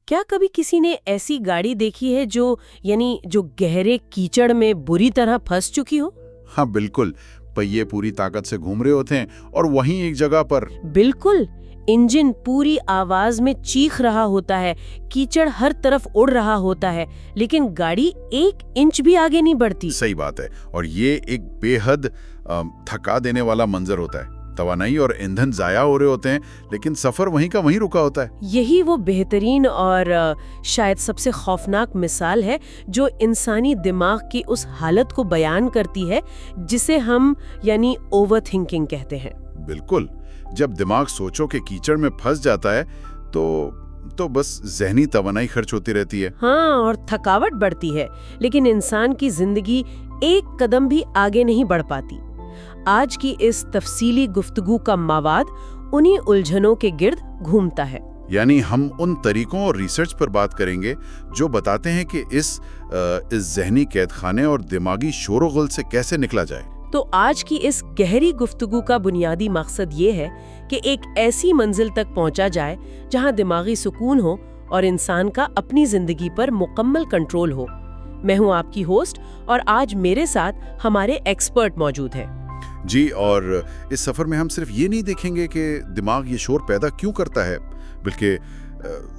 क्या कभी किसी ने ऐसी गाड़ी देखी है जो गहरे कीचड़ में बुरी तरह फंस चुकी हो? हाँ बिल्कुल, पहिए पूरी ताकत से घूम रहे होते हैं और वहीं एक जगह पर। बिल्कुल, इंजन पूरी आवाज में चीख रहा होता है, कीचड़ हर तरफ उड़ रहा होता है, लेकिन गाड़ी 1 इंच भी आगे नहीं बढ़ती। सही बात है, और ये एक बेहद थका देने वाला मंजर होता है। तवानाई और ईंधन जाया हो रहे होते हैं, लेकिन सफर वहीं का वहीं रुका होता है। यही वो बेहतरीन और शायद सबसे खौफनाक मिसाल है जो इंसानी दिमाग की उस हालत को बयान करती है जिसे हम ओवर थिंकिंग कहते हैं। बिल्कुल, जब दिमाग सोचो के कीचड़ में फंस जाता है तो बस ज़हनी तवानाई खर्च होती रहती है। हाँ, और थकावट बढ़ती है, लेकिन इंसान की जिंदगी एक कदम भी आगे नहीं बढ़ पाती। आज की इस तफसीली गुफ्तगू का मवाद उन्हीं उलझनों के गिर्द घूमता है। यानी हम उन तरीकों और रिसर्च पर बात करेंगे जो बताते हैं कि इस ज़हनी कैदखाने और दिमागी शोरगुल से कैसे निकला जाए। तो आज की इस गहरी गुफ्तगू का बुनियादी मकसद ये है कि एक ऐसी मंजिल तक पहुंचा जाए जहां दिमागी सुकून हो और इंसान का अपनी जिंदगी पर मुकम्मल कंट्रोल हो। मैं हूं आपकी होस्ट और आज मेरे साथ हमारे एक्सपर्ट मौजूद हैं। जी, और इस सफर में हम सिर्फ ये नहीं देखेंगे कि दिमाग ये शोर पैदा क्यों करता है, बल्कि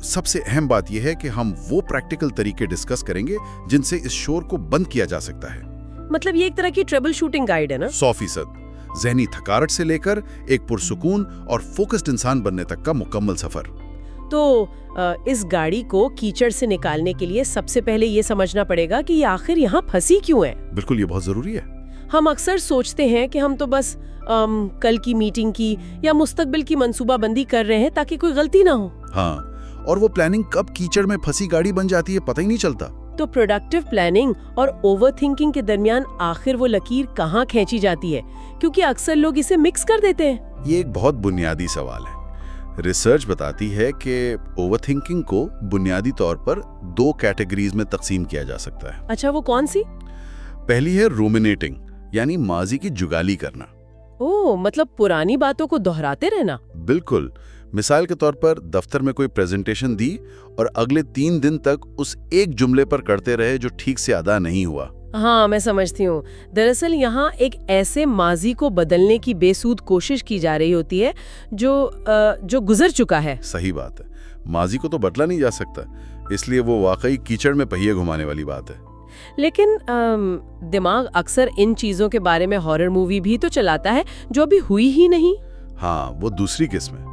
सबसे अहम बात यह है कि हम वो प्रैक्टिकल तरीके डिस्कस करेंगे जिनसे इस शोर को बंद किया जा सकता है। मतलब ये एक तरह की ट्रबल शूटिंग गाइड है ना? 100%। ज़हनी थकावट से लेकर एक पुरसुकून और फोकस्ड इंसान बनने तक का मुकम्मल सफर। तो इस गाड़ी को कीचड़ से निकालने के लिए सबसे पहले ये समझना पड़ेगा कि ये आखिर यहाँ फंसी क्यों है। बिल्कुल, ये बहुत जरूरी है। हम अक्सर सोचते हैं कि हम तो बस कल की मीटिंग की या मुस्तकबिल की मंसूबाबंदी कर रहे हैं ताकि कोई गलती ना हो। हाँ, और वो प्लानिंग कब कीचड़ में फंसी गाड़ी बन जाती है पता ही नहीं चलता। तो प्रोडक्टिव प्लानिंग और ओवर थिंकिंग के दरमियान आखिर वो लकीर कहाँ खींची जाती है, क्योंकि अक्सर लोग इसे मिक्स कर देते हैं। ये एक बहुत बुनियादी सवाल है। रिसर्च बताती है कि ओवरथिंकिंग को बुनियादी तौर पर 2 कैटेगरीज में तकसीम किया जा सकता है। अच्छा, वो कौन सी? पहली है रूमिनेटिंग, यानी माजी की जुगाली करना। ओह, मतलब पुरानी बातों को दोहराते रहना। बिल्कुल। मिसाल के तौर पर दफ्तर में कोई प्रेजेंटेशन दी और अगले 3 दिन तक उस एक जुमले पर करते रहे जो ठीक से अदा नहीं हुआ। हाँ, मैं समझती हूँ। दरअसल यहाँ एक ऐसे माजी को बदलने की बेसूद कोशिश की जा रही होती है जो गुजर चुका है। सही बात है। माजी को तो बदला नहीं जा सकता, इसलिए वो वाकई कीचड़ में पहिए घुमाने वाली बात है। लेकिन दिमाग अक्सर इन चीजों के बारे में हॉरर मूवी भी तो चलाता है जो अभी हुई ही नहीं। हाँ, वो दूसरी किस्म है।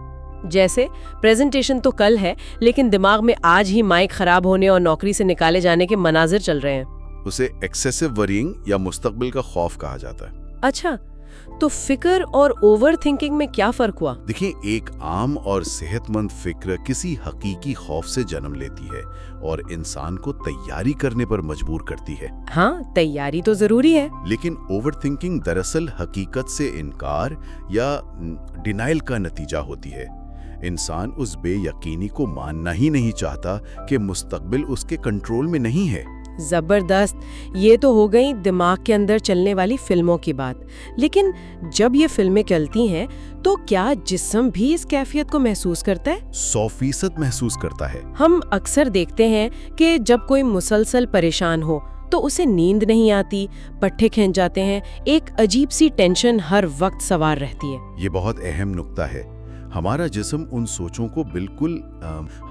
जैसे प्रेजेंटेशन तो कल है, लेकिन दिमाग में आज ही माइक खराब होने और नौकरी से निकाले जाने के मनाजिर चल रहे हैं। उसे एक्सेसिव वरीइंग या मुस्तकबिल का खौफ कहा जाता है। अच्छा, तो फिक्र और ओवर थिंकिंग में क्या फर्क हुआ? देखिए, एक आम और सेहतमंद फिक्र किसी हकीकी खौफ से जन्म लेती है और इंसान को तैयारी करने पर मजबूर करती है। हाँ, तैयारी तो जरूरी है। लेकिन ओवरथिंकिंग दरअसल हकीकत से इनकार या डिनाइल का नतीजा होती है। इंसान उस बेयकीनी को मानना ही नहीं चाहता कि मुस्तकबिल उसके कंट्रोल में नहीं है। जबरदस्त। ये तो हो गई दिमाग के अंदर चलने वाली फिल्मों की बात। लेकिन जब ये फिल्में चलती हैं तो क्या जिस्म भी इस कैफियत को महसूस करता है? 100% महसूस करता है। हम अक्सर देखते हैं कि जब कोई मुसलसल परेशान हो तो उसे नींद नहीं आती, पट्टे खींच जाते हैं, एक अजीब सी टेंशन हर वक्त सवार रहती है। ये बहुत अहम नुक्ता है। हमारा जिस्म उन सोचों को बिल्कुल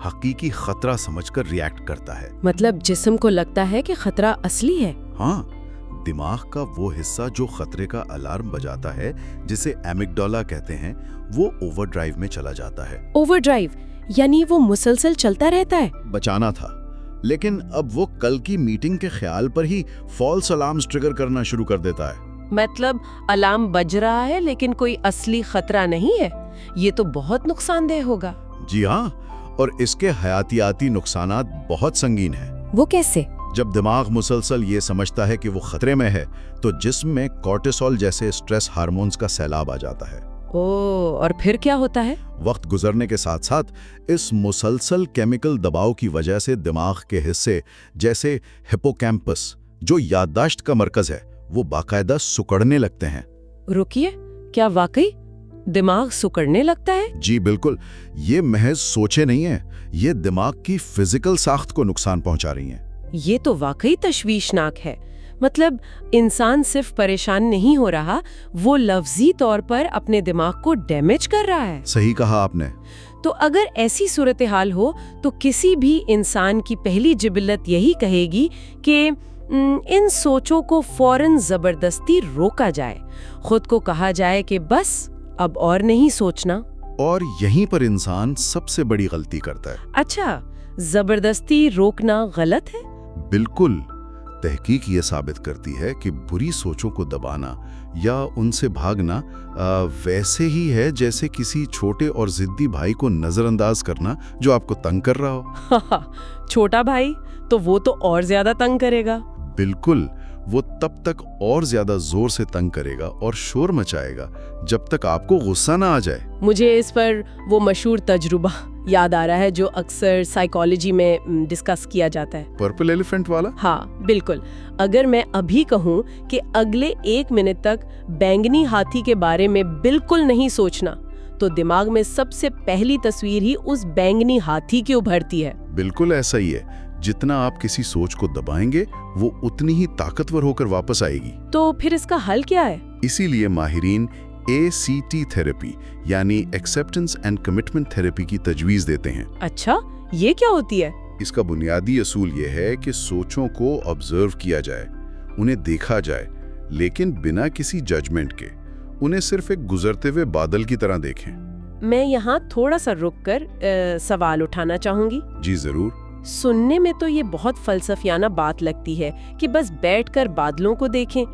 हकीकी खतरा समझकर रिएक्ट करता है। मतलब जिस्म को लगता है कि खतरा असली है। हाँ, दिमाग का वो हिस्सा जो खतरे का अलार्म बजाता है, जिसे एमिगडाला कहते हैं, वो ओवरड्राइव में चला जाता है। ओवरड्राइव यानी वो मुसलसल चलता रहता है। बचाना था, लेकिन अब वो कल की मीटिंग के ख्याल पर ही फॉल्स अलार्म्स ट्रिगर करना शुरू कर देता है। मतलब अलार्म बज रहा है लेकिन कोई असली खतरा नहीं है। ये तो बहुत नुकसानदेह होगा। जी हाँ, और इसके हयातियाती नुकसानात बहुत संगीन हैं। वो कैसे? जब दिमाग मुसलसल ये समझता है कि वो खतरे में है तो जिस्म में कॉर्टिसोल जैसे स्ट्रेस हार्मोन्स का सैलाब आ जाता है। ओह, और फिर क्या होता है? वक्त गुजरने के साथ साथ इस मुसलसल केमिकल दबाव की वजह से दिमाग के हिस्से जैसे हिप्पोकैम्पस, जो याददाश्त का मरकज है, वो बाकायदा सिकुड़ने लगते हैं। रुकिए, क्या वाकई? दिमाग सिकुड़ने लगता है? जी बिल्कुल, ये महज सोचे नहीं है, ये दिमाग की फिजिकल साख्त को नुकसान पहुंचा रही हैं। ये तो वाकई तशवीशनाक है। मतलब इंसान सिर्फ परेशान नहीं हो रहा, वो लफ्जी तौर पर अपने दिमाग को डैमेज कर रहा है। सही कहा आपने। तो अगर ऐसी सूरत हाल हो तो किसी भी इंसान की पहली जिबिलत यही कहेगी कि इन सोचों को फौरन जबरदस्ती रोका जाए, खुद को कहा जाए कि बस अब और नहीं सोचना। और यहीं पर इंसान सबसे बड़ी गलती करता है। अच्छा, जबरदस्ती रोकना गलत है? बिल्कुल। तहकीक ये साबित करती है कि बुरी सोचों को दबाना या उनसे भागना वैसे ही है जैसे किसी छोटे और जिद्दी भाई को नजरअंदाज करना जो आपको तंग कर रहा हो। छोटा भाई तो वो तो और ज्यादा तंग करेगा। बिल्कुल, वो तब तक और ज्यादा जोर से तंग करेगा और शोर मचाएगा जब तक आपको गुस्सा ना आ जाए। मुझे इस पर वो मशहूर तजुर्बा याद आ रहा है जो अक्सर साइकोलॉजी में डिस्कस किया जाता है। पर्पल एलिफेंट वाला? हाँ बिल्कुल। अगर मैं अभी कहूँ कि अगले 1 मिनट तक बैंगनी हाथी के बारे में बिल्कुल नहीं सोचना, तो दिमाग में सबसे पहली तस्वीर ही उस बैंगनी हाथी की उभरती है। बिल्कुल ऐसा ही है। जितना आप किसी सोच को दबाएंगे वो उतनी ही ताकतवर होकर वापस आएगी। तो फिर इसका हल क्या है? इसीलिए माहिरीन ACT थेरेपी यानी एक्सेप्टेंस एंड कमिटमेंट थेरेपी की तजवीज देते हैं। अच्छा, ये क्या होती है? इसका बुनियादी असूल ये है कि सोचों को ऑब्जर्व किया जाए, उन्हें देखा जाए, लेकिन बिना किसी जजमेंट के। उन्हें सिर्फ एक गुजरते हुए बादल की तरह देखें। मैं यहाँ थोड़ा सा रुककर सवाल उठाना चाहूंगी। जी जरूर। सुनने में तो ये बहुत फलसफियाना बात लगती है कि बस बैठकर बादलों को देखें,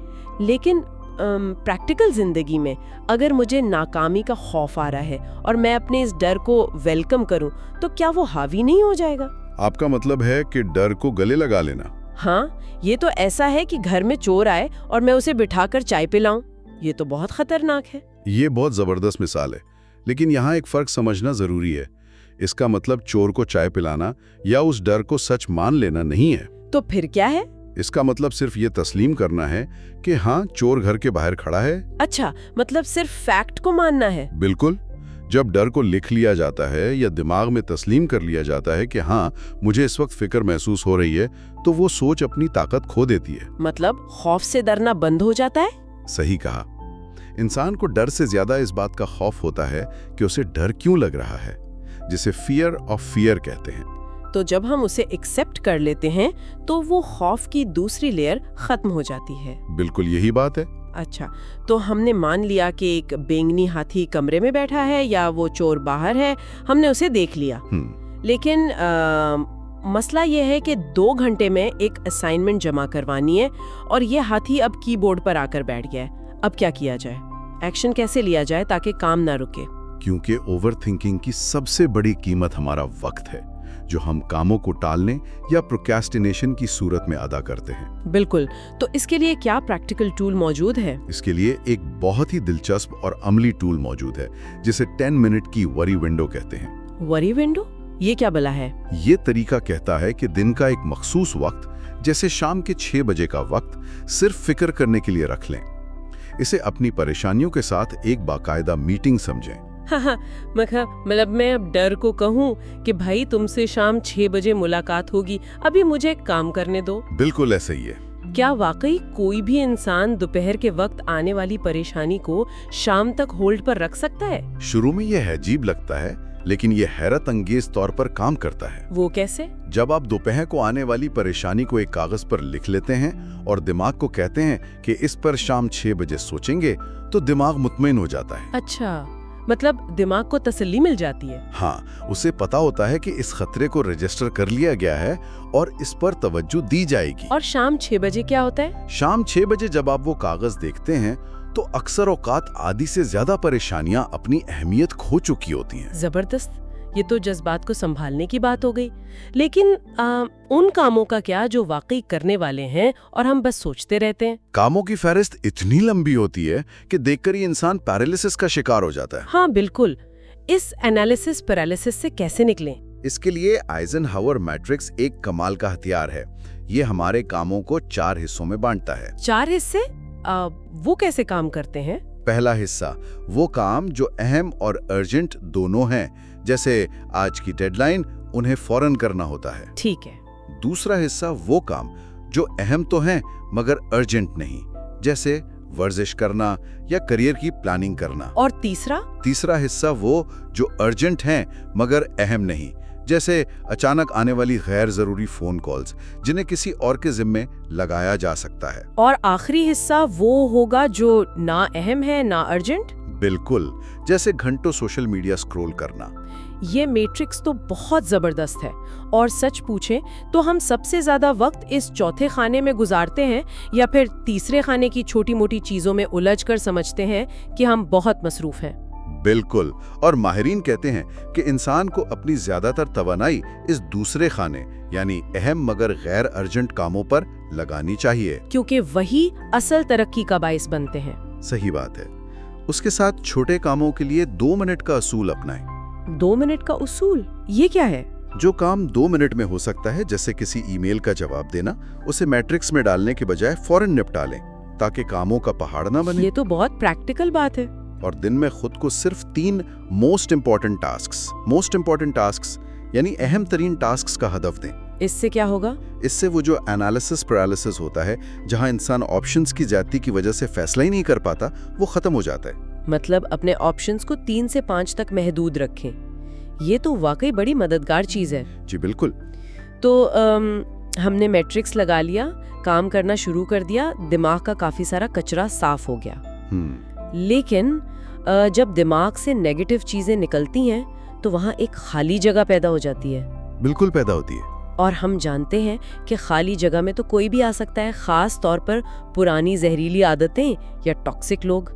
लेकिन प्रैक्टिकल जिंदगी में अगर मुझे नाकामी का खौफ आ रहा है और मैं अपने इस डर को वेलकम करूं, तो क्या वो हावी नहीं हो जाएगा? आपका मतलब है कि डर को गले लगा लेना? हाँ, ये तो ऐसा है कि घर में चोर आए और मैं उसे बिठाकर चाय पिलाऊं। ये तो बहुत खतरनाक है। ये बहुत जबरदस्त मिसाल है, लेकिन यहाँ एक फर्क समझना जरूरी है। इसका मतलब चोर को चाय पिलाना या उस डर को सच मान लेना नहीं है। तो फिर क्या है? इसका मतलब सिर्फ ये तस्लीम करना है कि हाँ, चोर घर के बाहर खड़ा है। अच्छा, मतलब सिर्फ फैक्ट को मानना है? बिल्कुल। जब डर को लिख लिया जाता है या दिमाग में तस्लीम कर लिया जाता है कि हाँ, मुझे इस वक्त फिक्र महसूस हो रही है, तो वो सोच अपनी ताकत खो देती है। मतलब खौफ से डरना बंद हो जाता है? सही कहा। इंसान को डर से ज्यादा इस बात का खौफ होता है कि उसे डर क्यों लग रहा है, जिसे फियर ऑफ फियर कहते हैं। तो जब हम उसे एक्सेप्ट कर लेते हैं तो वो खौफ की दूसरी लेयर खत्म हो जाती है। बिल्कुल यही बात है। अच्छा, तो हमने मान लिया कि एक बैंगनी हाथी कमरे में बैठा है या वो चोर बाहर है, हमने उसे देख लिया। लेकिन मसला ये है कि 2 घंटे में एक असाइनमेंट जमा करवानी है और ये हाथी अब कीबोर्ड पर आकर बैठ गया है। अब क्या किया जाए? एक्शन कैसे लिया जाए ताकि काम ना रुके? क्योंकि ओवरथिंकिंग की सबसे बड़ी कीमत हमारा वक्त है, जो हम कामों को टालने या प्रोक्रेस्टिनेशन की सूरत में अदा करते हैं। बिल्कुल। तो इसके लिए क्या प्रैक्टिकल टूल मौजूद है? इसके लिए एक बहुत ही दिलचस्प और अमली टूल मौजूद है, जिसे 10 मिनट की वरी विंडो कहते हैं। Worry window? ये क्या भला है? ये तरीका कहता है कि दिन का एक मखसूस वक्त, जैसे शाम के 6 बजे का वक्त, सिर्फ फिक्र करने के लिए रख लें। इसे अपनी परेशानियों के साथ एक बाकायदा मीटिंग समझें। हाँ, मतलब मैं अब डर को कहूँ कि भाई तुमसे शाम 6 बजे मुलाकात होगी, अभी मुझे काम करने दो। बिल्कुल ऐसा ही है। क्या वाकई कोई भी इंसान दोपहर के वक्त आने वाली परेशानी को शाम तक होल्ड पर रख सकता है? शुरू में यह अजीब लगता है, लेकिन यह हैरत अंगेज तौर पर काम करता है। वो कैसे? जब आप दोपहर को आने वाली परेशानी को एक कागज पर लिख लेते हैं और दिमाग को कहते हैं कि इस पर शाम 6 बजे सोचेंगे, तो दिमाग मुतमईन हो जाता है। अच्छा, मतलब दिमाग को तसल्ली मिल जाती है। हाँ, उसे पता होता है कि इस खतरे को रजिस्टर कर लिया गया है और इस पर तवज्जो दी जाएगी। और शाम 6 बजे क्या होता है? शाम 6 बजे जब आप वो कागज देखते हैं तो अक्सर औकात आधी से ज्यादा परेशानियां अपनी अहमियत खो चुकी होती हैं। जबरदस्त। ये तो जज्बात को संभालने की बात हो गई। लेकिन उन कामों का क्या जो वाकई करने वाले हैं और हम बस सोचते रहते हैं? कामों की फहरिस्त इतनी लंबी होती है कि देखकर ही इंसान पैरालिसिस का शिकार हो जाता है। हाँ बिल्कुल। इस एनालिसिस पैरालिसिस से कैसे निकलें? इसके लिए आइजनहावर मैट्रिक्स एक कमाल का हथियार है। ये हमारे कामों को 4 हिस्सों में बांटता है। 4 हिस्से? वो कैसे काम करते हैं? पहला हिस्सा वो काम जो अहम और अर्जेंट दोनों हैं, जैसे आज की डेडलाइन, उन्हें फौरन करना होता है। ठीक है। दूसरा हिस्सा वो काम जो अहम तो हैं मगर अर्जेंट नहीं, जैसे वर्जिश करना या करियर की प्लानिंग करना। और तीसरा हिस्सा वो जो अर्जेंट हैं मगर अहम नहीं, जैसे अचानक आने वाली गैर जरूरी फोन कॉल्स जिन्हें किसी और के जिम्मे लगाया जा सकता है। और आखिरी हिस्सा वो होगा जो ना अहम है ना अर्जेंट। बिल्कुल, जैसे घंटों सोशल मीडिया स्क्रॉल करना। ये मैट्रिक्स तो बहुत जबरदस्त है, और सच पूछें तो हम सबसे ज्यादा वक्त इस चौथे खाने में गुजारते हैं या फिर तीसरे खाने की छोटी मोटी चीजों में उलझकर समझते हैं कि हम बहुत मसरूफ हैं। बिल्कुल, और माहिरीन कहते हैं कि इंसान को अपनी ज्यादातर तवानाई इस दूसरे खाने यानी अहम मगर गैर अर्जेंट कामों पर लगानी चाहिए, क्योंकि वही असल तरक्की का बाइस बनते हैं। सही बात है। उसके साथ छोटे कामों के लिए 2 मिनट का असूल अपनाएं। 2 मिनट का उसूल, ये क्या है? जो काम 2 मिनट में हो सकता है, जैसे किसी ईमेल का जवाब देना, उसे मैट्रिक्स में डालने के बजाय फौरन निपटा लें ताकि कामों का पहाड़ ना बने। ये तो बहुत प्रैक्टिकल बात है। और दिन में खुद को सिर्फ 3 मोस्ट इंपॉर्टेंट टास्क्स यानी अहम तरीन टास्क्स का हदफ दें। इससे क्या होगा? इससे वो जो एनालिसिस पैरालिसिस होता है, जहां इंसान ऑप्शंस की ज्यादती की वजह से फैसला ही नहीं कर पाता, वो खत्म हो जाता है। मतलब अपने ऑप्शंस को 3 से 5 तक महदूद रखें। ये तो वाकई बड़ी मददगार चीज है। जी बिल्कुल। तो हमने मैट्रिक्स लगा लिया, काम करना शुरू कर दिया, दिमाग का काफी सारा कचरा साफ हो गया। लेकिन जब दिमाग से नेगेटिव चीजें निकलती हैं तो वहाँ एक खाली जगह पैदा हो जाती है। बिल्कुल पैदा होती है। और हम जानते हैं कि खाली जगह में तो कोई भी आ सकता है, खास तौर पर पुरानी जहरीली आदतें या टॉक्सिक लोग।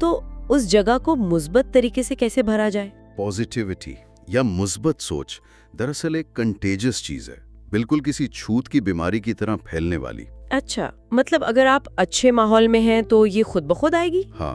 तो उस जगह को मुस्बत तरीके से कैसे भरा जाए? पॉजिटिविटी या मुस्बत सोच दरअसल एक कंटेजियस चीज है, बिल्कुल किसी छूत की बीमारी की तरह फैलने वाली। अच्छा, मतलब अगर आप अच्छे माहौल में हैं तो ये खुद ब खुद आएगी? हाँ,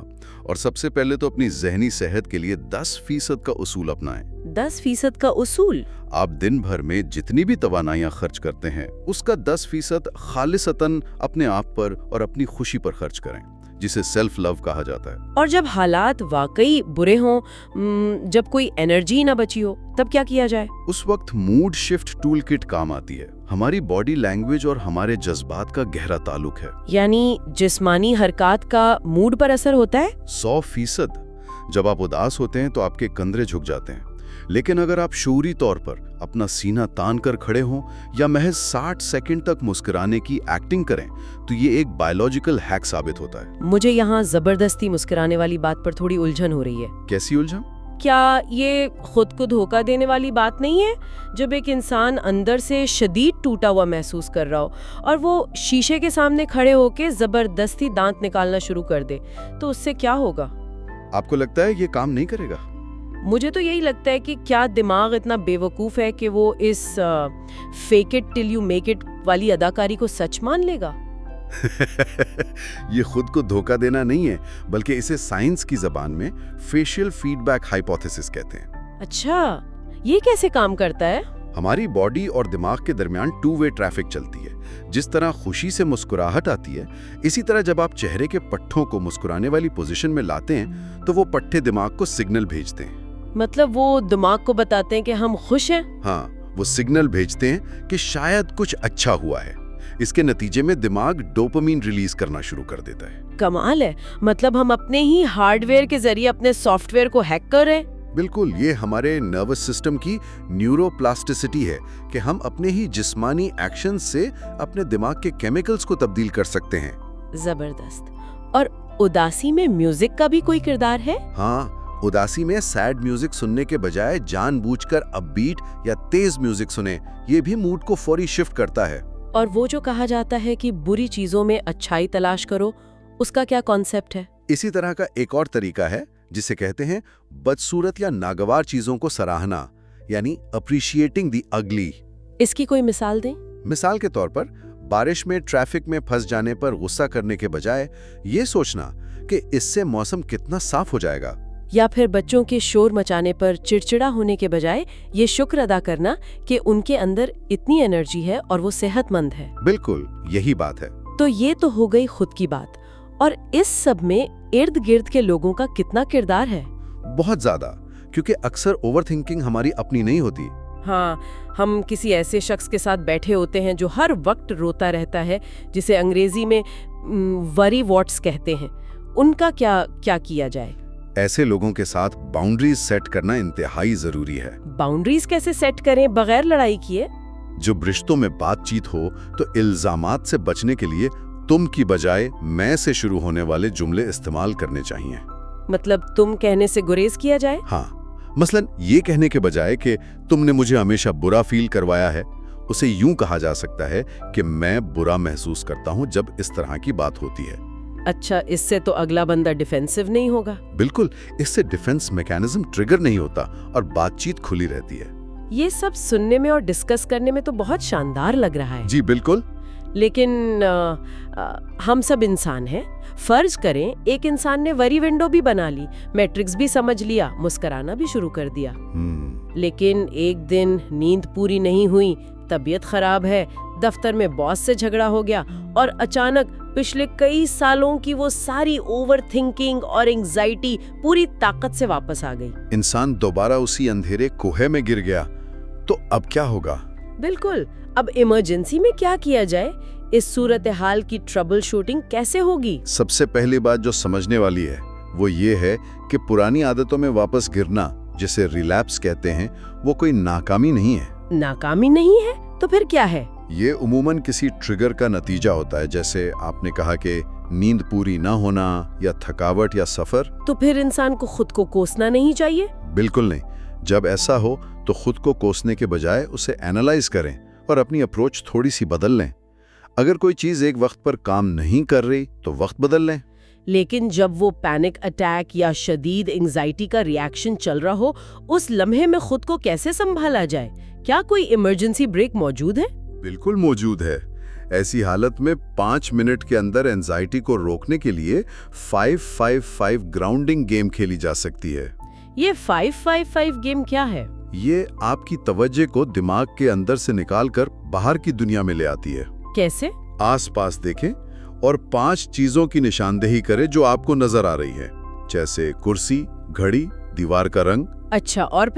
और सबसे पहले तो अपनी ज़हनी सेहत के लिए 10% का उसूल अपनाएं। 10% का उसूल? आप दिन भर में जितनी भी तवानाइयाँ खर्च करते हैं, उसका 10% खालिसतन अपने आप पर और अपनी खुशी पर खर्च करें, जिसे सेल्फ लव कहा जाता है। और जब हालात वाकई बुरे हों, जब कोई एनर्जी ना बची हो, तब क्या किया जाए? उस वक्त मूड शिफ्ट टूल किट काम आती है। हमारी बॉडी लैंग्वेज और हमारे जज्बात का गहरा ताल्लुक है। यानी जिस्मानी हरकत का मूड पर असर होता है? 100%। जब आप उदास होते हैं तो आपके कंधे झुक जाते हैं, लेकिन अगर आप शऊरी तौर पर अपना सीना तान कर खड़े हों या महज 60 सेकंड तक मुस्कुराने की एक्टिंग करें, तो ये एक बायोलॉजिकल हैक साबित होता है। मुझे यहाँ जबरदस्ती मुस्कुराने वाली बात पर थोड़ी उलझन हो रही है। कैसी उलझन? क्या ये खुद को धोखा देने वाली बात नहीं है? जब एक इंसान अंदर से शदीद टूटा हुआ महसूस कर रहा हो और वो शीशे के सामने खड़े होके जबरदस्ती दांत निकालना शुरू कर दे, तो उससे क्या होगा? आपको लगता है ये काम नहीं करेगा? मुझे तो यही लगता है कि क्या दिमाग इतना बेवकूफ़ है कि वो इस fake it till you make it वाली अदाकारी को सच मान लेगा? ये खुद को धोखा देना नहीं है, बल्कि इसे साइंस की जबान में फेशियल फीडबैक हाइपोथेसिस कहते हैं। अच्छा, ये कैसे काम करता है? हमारी बॉडी और दिमाग के दरमियान 2 वे ट्रैफिक चलती है। जिस तरह खुशी से मुस्कुराहट आती है, इसी तरह जब आप चेहरे के पट्टों को मुस्कुराने वाली पोजीशन में लाते हैं, तो वो पट्टे दिमाग को सिग्नल भेजते हैं। मतलब वो दिमाग को बताते हैं कि हम खुश हैं? हाँ, वो सिग्नल भेजते हैं कि शायद कुछ अच्छा हुआ है। इसके नतीजे में दिमाग डोपामीन रिलीज करना शुरू कर देता है। कमाल है, मतलब हम अपने ही हार्डवेयर के जरिए अपने सॉफ्टवेयर को हैक कर रहे हैं। बिल्कुल, ये हमारे नर्वस सिस्टम की न्यूरोप्लास्टिसिटी है कि हम अपने ही जिस्मानी एक्शन से अपने दिमाग के केमिकल्स को तब्दील कर सकते हैं। जबरदस्त। और उदासी में म्यूजिक का भी कोई किरदार है? हाँ, उदासी में सैड म्यूजिक सुनने के बजाय जानबूझकर अपबीट या तेज म्यूजिक सुने, ये भी मूड को फौरी शिफ्ट करता है। और वो जो कहा जाता है कि बुरी चीजों में अच्छाई तलाश करो, उसका क्या कॉन्सेप्ट है? इसी तरह का एक और तरीका है जिसे कहते हैं बदसूरत या नागवार चीजों को सराहना, यानी अप्रिशिएटिंग द अगली। इसकी कोई मिसाल दें? मिसाल के तौर पर बारिश में ट्रैफिक में फंस जाने पर गुस्सा करने के बजाय ये सोचना कि इससे मौसम कितना साफ हो जाएगा। या फिर बच्चों के शोर मचाने पर चिड़चिड़ा होने के बजाय ये शुक्र अदा करना कि उनके अंदर इतनी एनर्जी है और वो सेहतमंद है। बिल्कुल, यही बात है। तो ये तो हो गई खुद की बात, और इस सब में इर्द गिर्द के लोगों का कितना किरदार है? बहुत ज्यादा, क्योंकि अक्सर ओवरथिंकिंग हमारी अपनी नहीं होती। हाँ, हम किसी ऐसे शख्स के साथ बैठे होते हैं जो हर वक्त रोता रहता है, जिसे अंग्रेजी में वरी वॉट्स कहते हैं। उनका क्या किया जाए? ऐसे लोगों के साथ बाउंड्रीज सेट करना इंतहाई जरूरी है। बाउंड्रीज कैसे सेट करें बगैर लड़ाई किए? जब रिश्तों में बातचीत हो तो इल्जामात से बचने के लिए तुम की बजाय मैं से शुरू होने वाले जुमले इस्तेमाल करने चाहिए। मतलब तुम कहने से गुरेज किया जाए? हाँ, मसलन ये कहने के बजाय कि तुमने मुझे हमेशा बुरा फील करवाया है, उसे यूं कहा जा सकता है कि मैं बुरा महसूस करता हूं जब इस तरह की बात होती है। अच्छा, इससे तो अगला बंदा डिफेंसिव नहीं होगा? बिल्कुल, इससे डिफेंस मैकेनिज्म ट्रिगर नहीं होता और बातचीत खुली रहती है। ये सब सुनने में और डिस्कस करने में तो बहुत शानदार लग रहा है। जी बिल्कुल। लेकिन हम सब इंसान हैं। फर्ज करें एक इंसान ने वरी विंडो भी बना ली, मैट्रिक्स भी समझ लिया, मुस्कुराना भी शुरू कर दिया। लेकिन एक दिन नींद पूरी नहीं हुई, तबीयत खराब है, दफ्तर में बॉस से झगड़ा हो गया और अचानक पिछले कई सालों की वो सारी ओवरथिंकिंग और एंजाइटी पूरी ताकत से वापस आ गई। इंसान दोबारा उसी अंधेरे कोहे में गिर गया, तो अब क्या होगा? बिल्कुल, अब इमरजेंसी में क्या किया जाए? इस सूरत हाल की ट्रबल शूटिंग कैसे होगी? सबसे पहली बात जो समझने वाली है वो ये है कि पुरानी आदतों में वापस गिरना, जिसे रिलैप्स कहते हैं, वो कोई नाकामी नहीं है। नाकामी नहीं है तो फिर क्या है? ये उमूमन किसी ट्रिगर का नतीजा होता है, जैसे आपने कहा कि नींद पूरी ना होना या थकावट या सफर। तो फिर इंसान को खुद को कोसना नहीं चाहिए? बिल्कुल नहीं। जब ऐसा हो तो खुद को कोसने के बजाय उसे एनालाइज करें और अपनी अप्रोच थोड़ी सी बदल लें। अगर कोई चीज एक वक्त पर काम नहीं कर रही तो वक्त बदल लें। लेकिन जब वो पैनिक अटैक या शदीद एंजाइटी का रिएक्शन चल रहा हो, उस लम्हे में खुद को कैसे संभाला जाए? क्या कोई इमरजेंसी ब्रेक मौजूद है? बिल्कुल मौजूद है। ऐसी हालत में 5 मिनट के अंदर एंजाइटी को रोकने के लिए 5-5-5 ग्राउंडिंग गेम खेली जा सकती है। ये 5-5-5 गेम क्या है? ये आपकी तवज्जो को दिमाग के अंदर से निकालकर बाहर की दुनिया में ले आती है। कैसे? आसपास देखें और 5 चीजों की निशानदेही करें जो आपको नजर आ रही है, जैसे कुर्सी, घड़ी, दीवार का रंग। अच्छा, और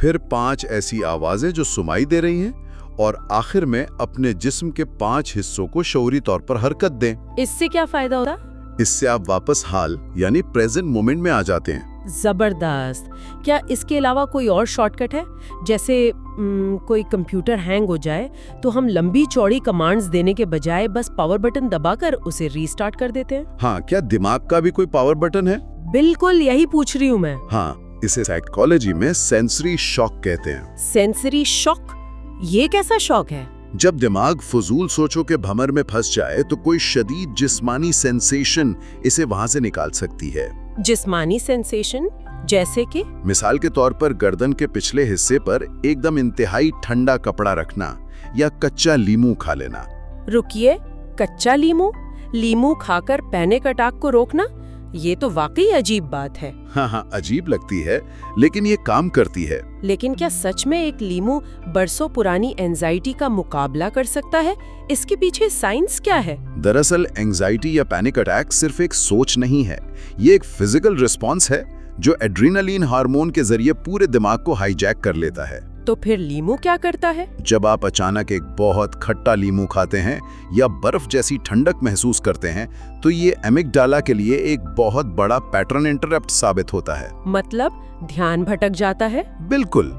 फिर 5 ऐसी आवाजें जो सुनाई दे रही हैं, और आखिर में अपने जिस्म के 5 हिस्सों को शौरी तौर पर हरकत दें। इससे क्या फायदा होता? इससे आप वापस हाल यानी प्रेजेंट मोमेंट में आ जाते हैं। जबरदस्त। क्या इसके अलावा कोई और शॉर्टकट है? जैसे कोई कंप्यूटर हैंग हो जाए तो हम लंबी चौड़ी कमांड्स देने के बजाय बस पावर बटन दबाकर उसे रीस्टार्ट कर देते हैं। हाँ, क्या दिमाग का भी कोई पावर बटन है? बिल्कुल, यही पूछ रही हूँ मैं। हाँ, इसे साइकोलॉजी में सेंसरी शॉक कहते हैं। Sensory shock? ये कैसा शॉक है? जब दिमाग फजूल सोचों के भंवर में फंस जाए तो कोई शदीद जिस्मानी सेंसेशन इसे वहां से निकाल सकती है। जिस्मानी सेंसेशन जैसे कि? मिसाल के तौर पर गर्दन के पिछले हिस्से पर एकदम इंतहाई ठंडा कपड़ा रखना या कच्चा लीमू खा लेना। रुकिए, कच्चा लीमू? लीमू खाकर पैनिक अटैक को रोकना? ये तो वाकई अजीब बात है। हाँ, अजीब लगती है, लेकिन ये काम करती है। लेकिन क्या सच में एक लीमू बरसों पुरानी एंजाइटी का मुकाबला कर सकता है? इसके पीछे साइंस क्या है? दरअसल एंजाइटी या पैनिक अटैक सिर्फ एक सोच नहीं है, ये एक फिजिकल रिस्पॉन्स है जो एड्रेनालिन हार्मोन के जरिए पूरे दिमाग को हाईजैक कर लेता है। तो फिर लीमू क्या करता है? जब आप अचानक एक बहुत खट्टा लीमू खाते हैं या बर्फ जैसी ठंडक महसूस करते हैं, तो ये एमिगडाला के लिए एक बहुत बड़ा पैटर्न इंटरप्ट साबित होता है। मतलब ध्यान भटक जाता है? बिल्कुल।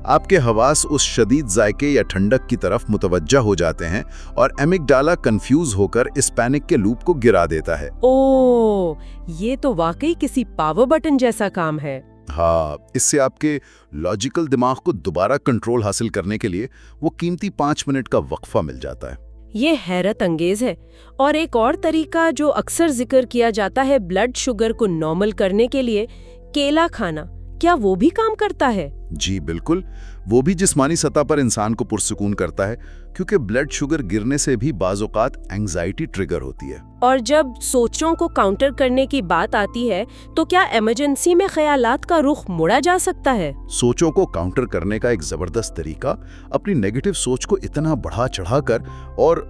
आपके हवास उस शदीद जायके या ठंडक की तरफ मुतवज्जा हो जाते हैं और एमिगडाला कंफ्यूज होकर इस पैनिक के लूप को गिरा देता है। ओह, ये तो वाकई किसी पावर बटन जैसा काम है। हाँ, इससे आपके लॉजिकल दिमाग को दोबारा कंट्रोल हासिल करने के लिए वो कीमती 5 मिनट का वक्फा मिल जाता है। ये हैरत अंगेज है। और एक और तरीका जो अक्सर जिक्र किया जाता है ब्लड शुगर को नॉर्मल करने के लिए, केला खाना, क्या वो भी काम करता है? जी बिल्कुल, वो भी जिस्मानी सतह पर इंसान को पुरसुकून करता है, क्योंकि ब्लड शुगर गिरने से भी बाज़ औक़ात एंजाइटी ट्रिगर होती है। और जब सोचों को काउंटर करने की बात आती है तो क्या इमरजेंसी में ख्यालात का रुख मोड़ा जा सकता है? सोचों को काउंटर करने का एक जबरदस्त तरीका अपनी नेगेटिव सोच को इतना बढ़ा चढ़ाकर और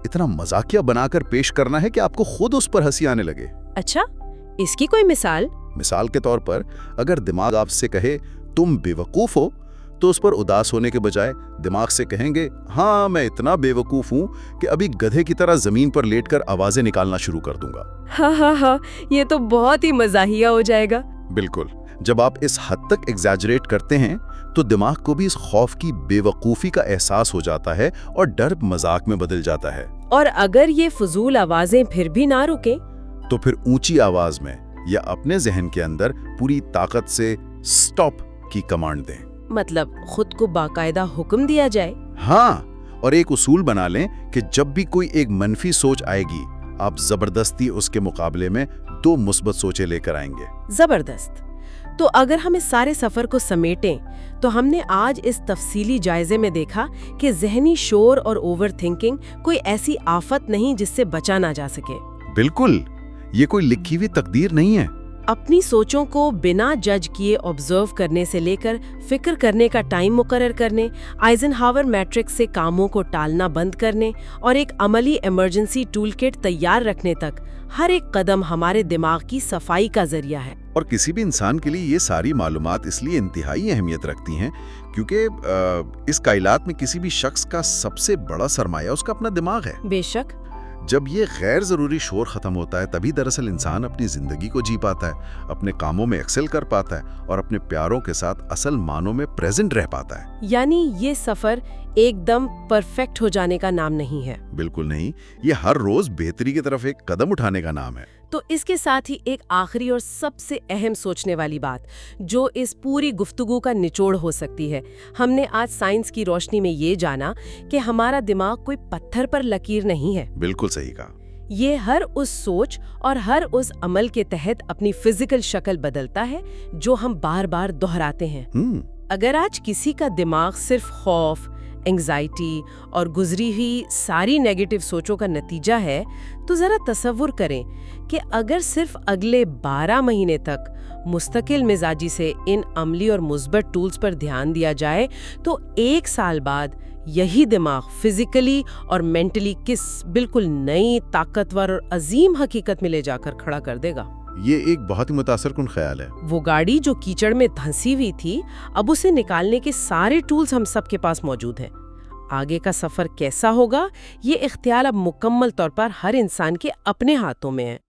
इतना मजाकिया बनाकर पेश करना है कि आपको खुद उस पर हंसी आने लगे। अच्छा, इसकी कोई मिसाल? मिसाल के तौर पर अगर दिमाग आपसे कहे तुम बेवकूफ हो, तो उस पर उदास होने के बजाय दिमाग से कहेंगे हाँ मैं इतना बेवकूफ हूं कि अभी गधे की तरह जमीन पर लेटकर आवाजें निकालना शुरू कर दूंगा। हाँ, ये तो बहुत ही मजाहिया हो जाएगा। बिल्कुल। जब आप इस हद तक एग्जैजरेट करते हैं तो दिमाग को भी इस खौफ की बेवकूफी का एहसास हो जाता है और डर मजाक में बदल जाता है। और अगर ये फजूल आवाजें फिर भी ना रुके, तो फिर ऊंची आवाज में या अपने जहन के अंदर पूरी ताकत से स्टॉप की कमांड दें। मतलब खुद को बाकायदा हुक्म दिया जाए। हाँ, और एक उसूल बना लें कि जब भी कोई एक मनफी सोच आएगी, आप जबरदस्ती उसके मुकाबले में 2 मुस्बत सोचें लेकर आएंगे। जबरदस्त। तो अगर हम इस सारे सफर को समेटें, तो हमने आज इस तफसीली जायजे में देखा कि जहनी शोर और ओवर थिंकिंग कोई ऐसी आफत नहीं जिससे बचा ना जा सके। बिल्कुल, ये कोई लिखी हुई तकदीर नहीं है। अपनी सोचों को बिना जज किए ऑब्जर्व करने से लेकर फिक्र करने का टाइम मुकर्रर करने, आइजनहावर मैट्रिक्स से कामों को टालना बंद करने और एक अमली इमरजेंसी टूल किट तैयार रखने तक हर एक कदम हमारे दिमाग की सफाई का जरिया है। और किसी भी इंसान के लिए ये सारी मालूमात इसलिए इंतहाई अहमियत रखती हैं क्योंकि इस कायनात में किसी भी शख्स का सबसे बड़ा सरमाया उसका अपना दिमाग है। बेशक। जब ये गैर जरूरी शोर खत्म होता है, तभी दरअसल इंसान अपनी जिंदगी को जी पाता है, अपने कामों में एक्सेल कर पाता है और अपने प्यारों के साथ असल मानों में प्रेजेंट रह पाता है। यानी ये सफर एकदम परफेक्ट हो जाने का नाम नहीं है। बिल्कुल नहीं, ये हर रोज बेहतरी की तरफ एक कदम उठाने का नाम है। तो इसके साथ ही एक आखिरी और सबसे अहम सोचने वाली बात, जो इस पूरी गुफ्तगू का निचोड़ हो सकती है। हमने आज साइंस की रोशनी में ये जाना कि हमारा दिमाग कोई पत्थर पर लकीर नहीं है। बिल्कुल सही कहा। ये हर उस सोच और हर उस अमल के तहत अपनी फिजिकल शक्ल बदलता है जो हम बार बार दोहराते हैं। अगर आज किसी का दिमाग सिर्फ खौफ, एंग्जाइटी और गुजरी हुई सारी नेगेटिव सोचों का नतीजा है, तो जरा तसव्वुर करें कि अगर सिर्फ अगले 12 महीने तक मुस्तकिल मिजाजी से इन अमली और मुस्बत टूल्स पर ध्यान दिया जाए, तो 1 साल बाद यही दिमाग फिजिकली और मेंटली किस बिल्कुल नई, ताकतवर और अजीम हकीकत में ले जाकर खड़ा कर देगा। ये एक बहुत ही मुतासरकुन ख्याल है। वो गाड़ी जो कीचड़ में धंसी हुई थी, अब उसे निकालने के सारे टूल्स हम सबके पास मौजूद हैं। आगे का सफर कैसा होगा, ये इख्तियार अब मुकम्मल तौर पर हर इंसान के अपने हाथों में है।